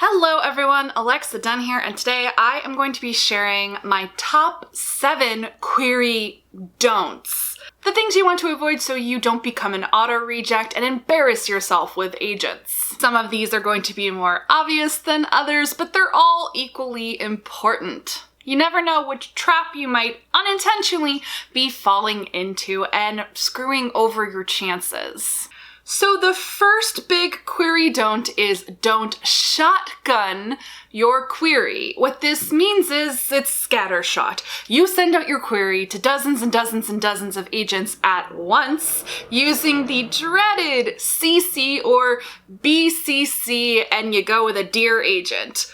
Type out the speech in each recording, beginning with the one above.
Hello everyone, Alexa Donne here, and today I am going to be sharing my top 7 query don'ts. The things you want to avoid so you don't become an auto reject and embarrass yourself with agents. Some of these are going to be more obvious than others, but they're all equally important. You never know which trap you might unintentionally be falling into and screwing over your chances. So the first big query don't is don't shotgun your query. What this means is it's scattershot. You send out your query to dozens and dozens and dozens of agents at once using the dreaded CC or BCC, and you go with a dear agent.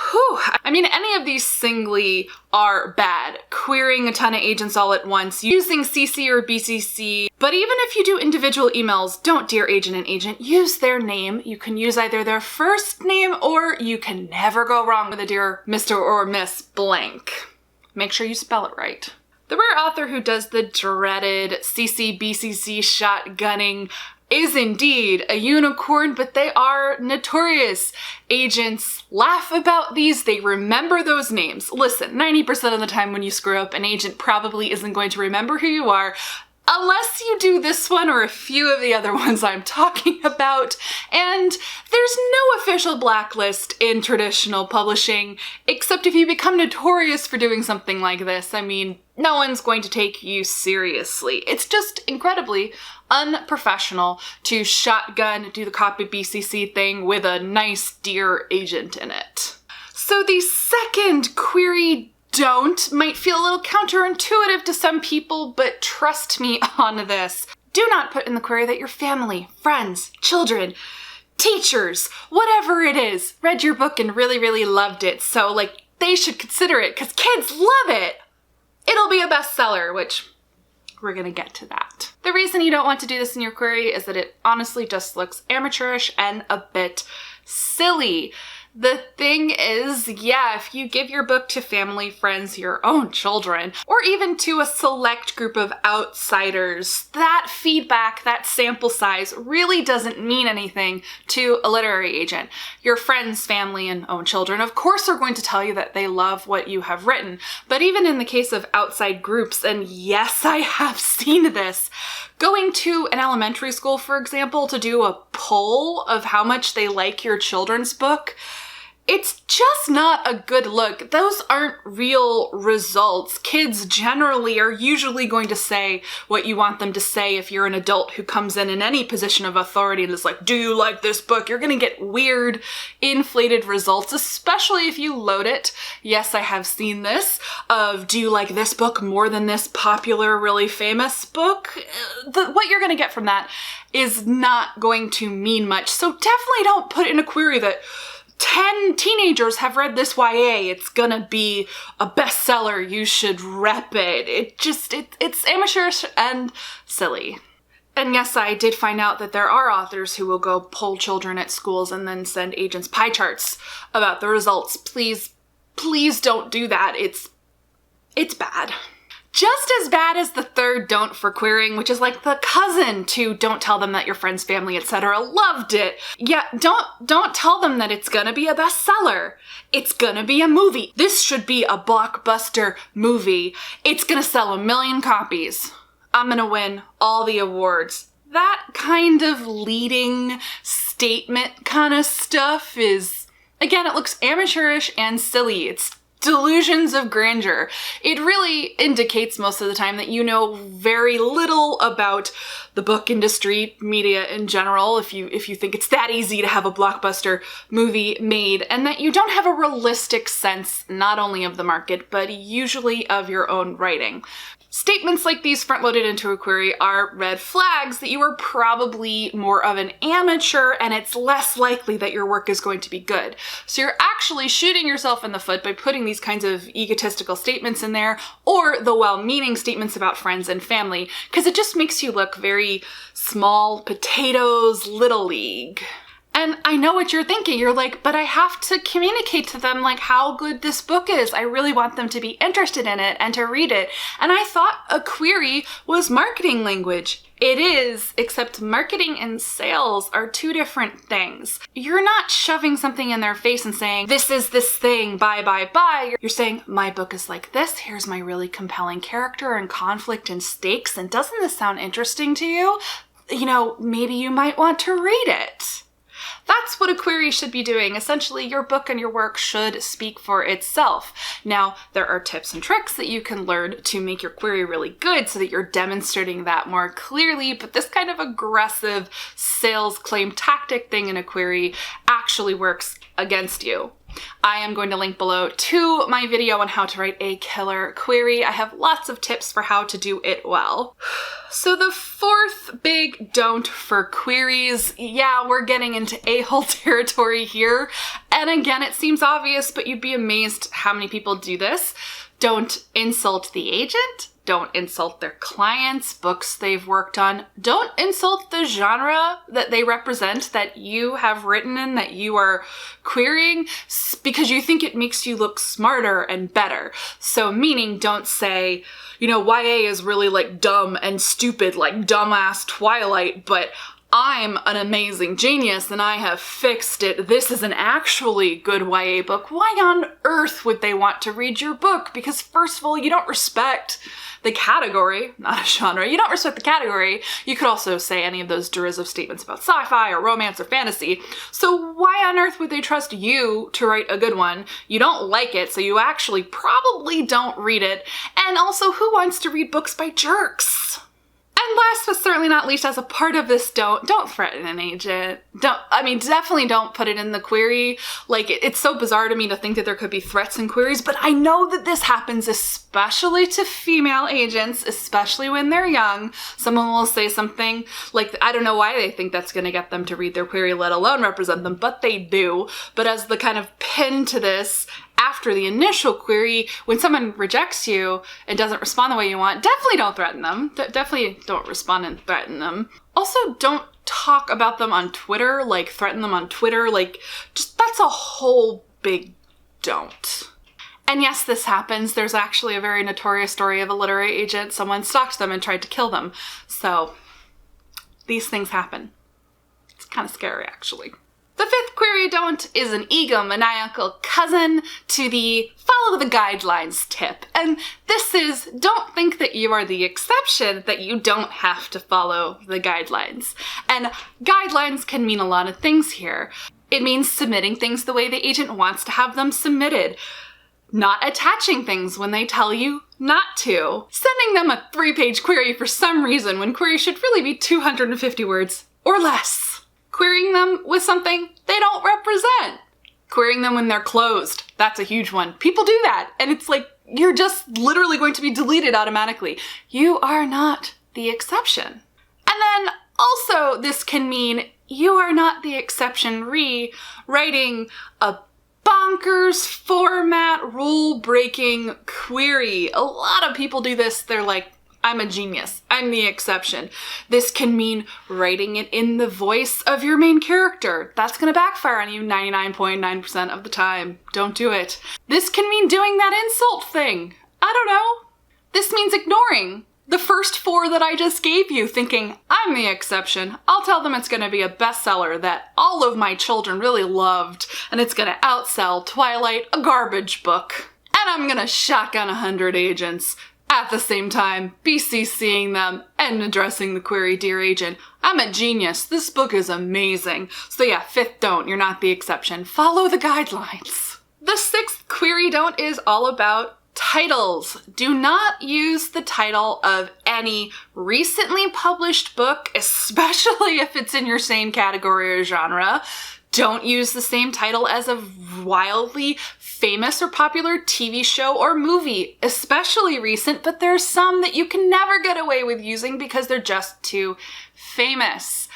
Whew. I mean, any of these singly are bad. Querying a ton of agents all at once, using CC or BCC. But even if you do individual emails, don't dear agent and agent. Use their name. You can use either their first name or you can never go wrong with a dear Mr. or Miss blank. Make sure you spell it right. The rare author who does the dreaded CC, BCC shotgunning is indeed a unicorn, but they are notorious. Agents laugh about these, they remember those names. Listen, 90% of the time when you screw up, an agent probably isn't going to remember who you are, unless you do this one or a few of the other ones I'm talking about. And there's no official blacklist in traditional publishing, except if you become notorious for doing something like this. I mean, no one's going to take you seriously. It's just incredibly unprofessional to shotgun, do the copy BCC thing with a nice dear agent in it. So the second query don't might feel a little counterintuitive to some people, but trust me on this. Do not put in the query that your family, friends, children, teachers, whatever it is, read your book and really, really loved it. So like they should consider it because kids love it. It'll be a bestseller, which we're gonna get to that. The reason you don't want to do this in your query is that it honestly just looks amateurish and a bit silly. The thing is, yeah, if you give your book to family, friends, your own children, or even to a select group of outsiders, that feedback, that sample size really doesn't mean anything to a literary agent. Your friends, family, and own children, of course, are going to tell you that they love what you have written. But even in the case of outside groups, and yes, I have seen this, going to an elementary school, for example, to do a poll of how much they like your children's book, it's just not a good look. Those aren't real results. Kids generally are usually going to say what you want them to say. If you're an adult who comes in any position of authority and is like, do you like this book? You're gonna get weird, inflated results, especially if you load it. Yes, I have seen this, of do you like this book more than this popular, really famous book? What you're gonna get from that is not going to mean much. So definitely don't put in a query that 10 teenagers have read this YA, it's gonna be a bestseller, you should rep it. It's amateurish and silly. And yes, I did find out that there are authors who will go poll children at schools and then send agents pie charts about the results. Please don't do that. It's bad. Just as bad as the third don't for querying, which is like the cousin to don't tell them that your friends, family, etc. loved it. Yeah, don't tell them that it's gonna be a bestseller. It's gonna be a movie. This should be a blockbuster movie. It's gonna sell 1 million copies. I'm gonna win all the awards. That kind of leading statement kind of stuff is, again, it looks amateurish and silly. It's delusions of grandeur. It really indicates most of the time that you know very little about the book industry, media in general, if you think it's that easy to have a blockbuster movie made, and that you don't have a realistic sense not only of the market, but usually of your own writing. Statements like these front-loaded into a query are red flags that you are probably more of an amateur and it's less likely that your work is going to be good. So you're actually shooting yourself in the foot by putting these kinds of egotistical statements in there, or the well-meaning statements about friends and family, because it just makes you look very small potatoes, little league. And I know what you're thinking. You're like, but I have to communicate to them like how good this book is. I really want them to be interested in it and to read it. And I thought a query was marketing language. It is, except marketing and sales are two different things. You're not shoving something in their face and saying, this is this thing, buy, buy, buy. You're saying, my book is like this. Here's my really compelling character and conflict and stakes. And doesn't this sound interesting to you? You know, maybe you might want to read it. That's what a query should be doing. Essentially, your book and your work should speak for itself. Now, there are tips and tricks that you can learn to make your query really good so that you're demonstrating that more clearly, but this kind of aggressive sales claim tactic thing in a query actually works against you. I am going to link below to my video on how to write a killer query. I have lots of tips for how to do it well. So the fourth big don't for queries, yeah, we're getting into a-hole territory here. And again, it seems obvious, but you'd be amazed how many people do this. Don't insult the agent. Don't insult their clients, books they've worked on. Don't insult the genre that they represent, that you have written in, that you are querying, because you think it makes you look smarter and better. So meaning, don't say, you know, YA is really like dumb and stupid, like dumbass Twilight, but I'm an amazing genius and I have fixed it. This is an actually good YA book. Why on earth would they want to read your book? Because first of all, you don't respect the category, not a genre. You don't respect the category. You could also say any of those derisive statements about sci-fi or romance or fantasy. So why on earth would they trust you to write a good one? You don't like it, so you actually probably don't read it. And also, who wants to read books by jerks? And last but certainly not least, as a part of this don't threaten an agent. Definitely don't put it in the query. Like, it's so bizarre to me to think that there could be threats in queries, but I know that this happens especially to female agents, especially when they're young. Someone will say something like, I don't know why they think that's going to get them to read their query, let alone represent them, but they do. But as the kind of pin to this, after the initial query, when someone rejects you and doesn't respond the way you want, definitely don't threaten them. Definitely don't respond and threaten them. Also, don't talk about them on Twitter, like threaten them on Twitter, like just that's a whole big don't. And yes, this happens. There's actually a very notorious story of a literary agent. Someone stalked them and tried to kill them. So these things happen. It's kind of scary, actually. The fifth query don't is an egomaniacal cousin to the follow the guidelines tip. And this is, don't think that you are the exception, that you don't have to follow the guidelines. And guidelines can mean a lot of things here. It means submitting things the way the agent wants to have them submitted. Not attaching things when they tell you not to. Sending them a 3-page query for some reason when query should really be 250 words or less. Querying them with something they don't represent. Querying them when they're closed. That's a huge one. People do that. And it's like, you're just literally going to be deleted automatically. You are not the exception. And then also this can mean you are not the exception writing a bonkers format rule-breaking query. A lot of people do this. They're like, I'm a genius. I'm the exception. This can mean writing it in the voice of your main character. That's gonna backfire on you 99.9% of the time. Don't do it. This can mean doing that insult thing. I don't know. This means ignoring the first 4 that I just gave you, thinking, I'm the exception. I'll tell them it's gonna be a bestseller that all of my children really loved, and it's gonna outsell Twilight, a garbage book. And I'm gonna shotgun 100 agents. At the same time, BCCing them and addressing the query, dear agent, I'm a genius. This book is amazing. So yeah, fifth don't, you're not the exception. Follow the guidelines. The sixth query don't is all about titles. Do not use the title of any recently published book, especially if it's in your same category or genre. Don't use the same title as a wildly famous or popular TV show or movie, especially recent, but there's some that you can never get away with using because they're just too famous.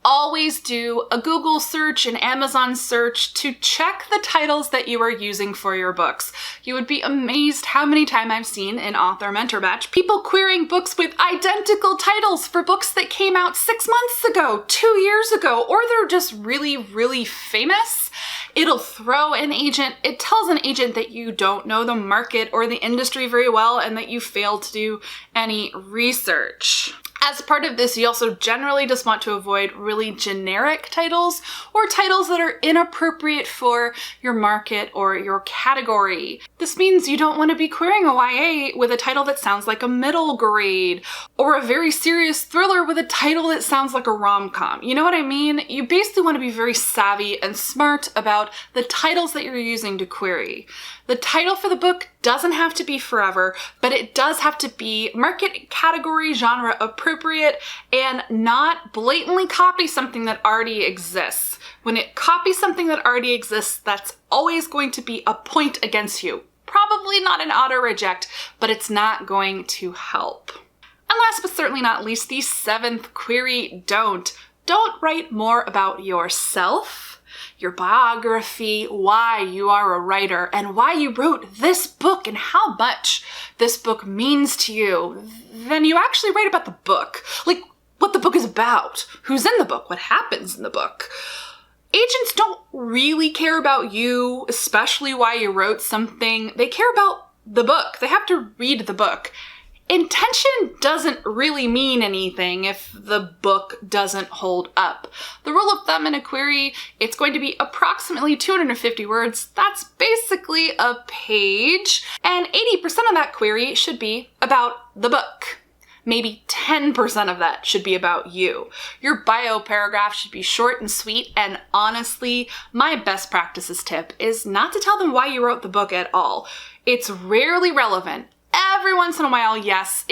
always do a Google search, an Amazon search to check the titles that you are using for your books. You would be amazed how many times I've seen in Author Mentor Batch people querying books with identical titles for books that came out 6 months ago, 2 years ago, or they're just really, really famous. It'll throw an agent. It tells an agent that you don't know the market or the industry very well and that you failed to do any research. As part of this, you also generally just want to avoid really generic titles or titles that are inappropriate for your market or your category. This means you don't want to be querying a YA with a title that sounds like a middle grade, or a very serious thriller with a title that sounds like a rom-com. You know what I mean? You basically want to be very savvy and smart about the titles that you're using to query. The title for the book doesn't have to be forever, but it does have to be market, category, genre appropriate and not blatantly copy something that already exists. When it copies something that already exists, that's always going to be a point against you. Probably not an auto reject, but it's not going to help. And last but certainly not least, the 7th query, don't write more about yourself, your biography, why you are a writer, and why you wrote this book and how much this book means to you, than you actually write about the book. Like, what the book is about, who's in the book, what happens in the book. Agents don't really care about you, especially why you wrote something. They care about the book. They have to read the book. Intention doesn't really mean anything if the book doesn't hold up. The rule of thumb in a query, it's going to be approximately 250 words. That's basically a page. And 80% of that query should be about the book. Maybe 10% of that should be about you. Your bio paragraph should be short and sweet, and honestly, my best practices tip is not to tell them why you wrote the book at all. It's rarely relevant. Every once in a while, yes,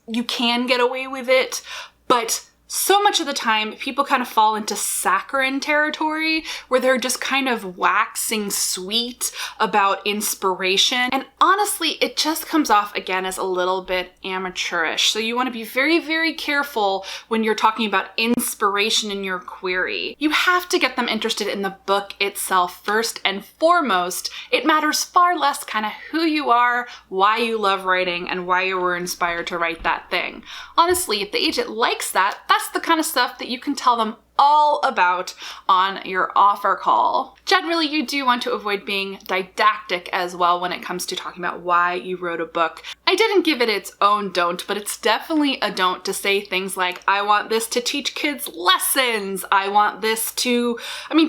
you can get away with it, but so much of the time, people kind of fall into saccharine territory where they're just kind of waxing sweet about inspiration. And honestly, it just comes off again as a little bit amateurish. So you want to be very, very careful when you're talking about inspiration in your query. You have to get them interested in the book itself first and foremost. It matters far less kind of who you are, why you love writing, and why you were inspired to write that thing. Honestly, if the agent likes that, that's the kind of stuff that you can tell them all about on your offer call. Generally, you do want to avoid being didactic as well when it comes to talking about why you wrote a book. I didn't give it its own don't, but it's definitely a don't to say things like, I want this to teach kids lessons. I want this to,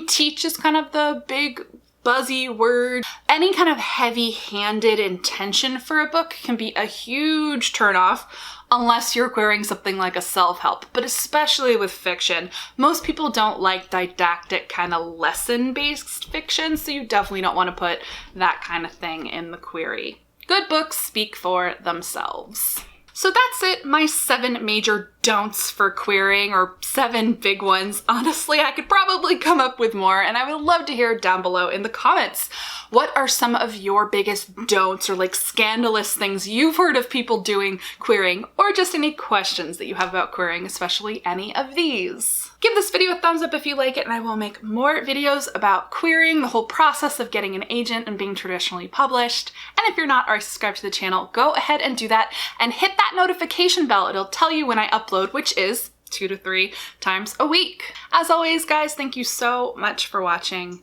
teach is kind of the big buzzy word. Any kind of heavy-handed intention for a book can be a huge turnoff unless you're querying something like a self-help, but especially with fiction. Most people don't like didactic kind of lesson-based fiction, so you definitely don't want to put that kind of thing in the query. Good books speak for themselves. So that's it, my 7 major don'ts for querying, or 7 big ones. Honestly, I could probably come up with more, and I would love to hear down below in the comments. What are some of your biggest don'ts or like scandalous things you've heard of people doing querying, or just any questions that you have about querying, especially any of these? Give this video a thumbs up if you like it, and I will make more videos about querying, the whole process of getting an agent and being traditionally published. And if you're not already subscribed to the channel, go ahead and do that and hit that notification bell. It'll tell you when I upload, which is 2 to 3 times a week. As always, guys, thank you so much for watching,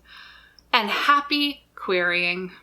and happy querying.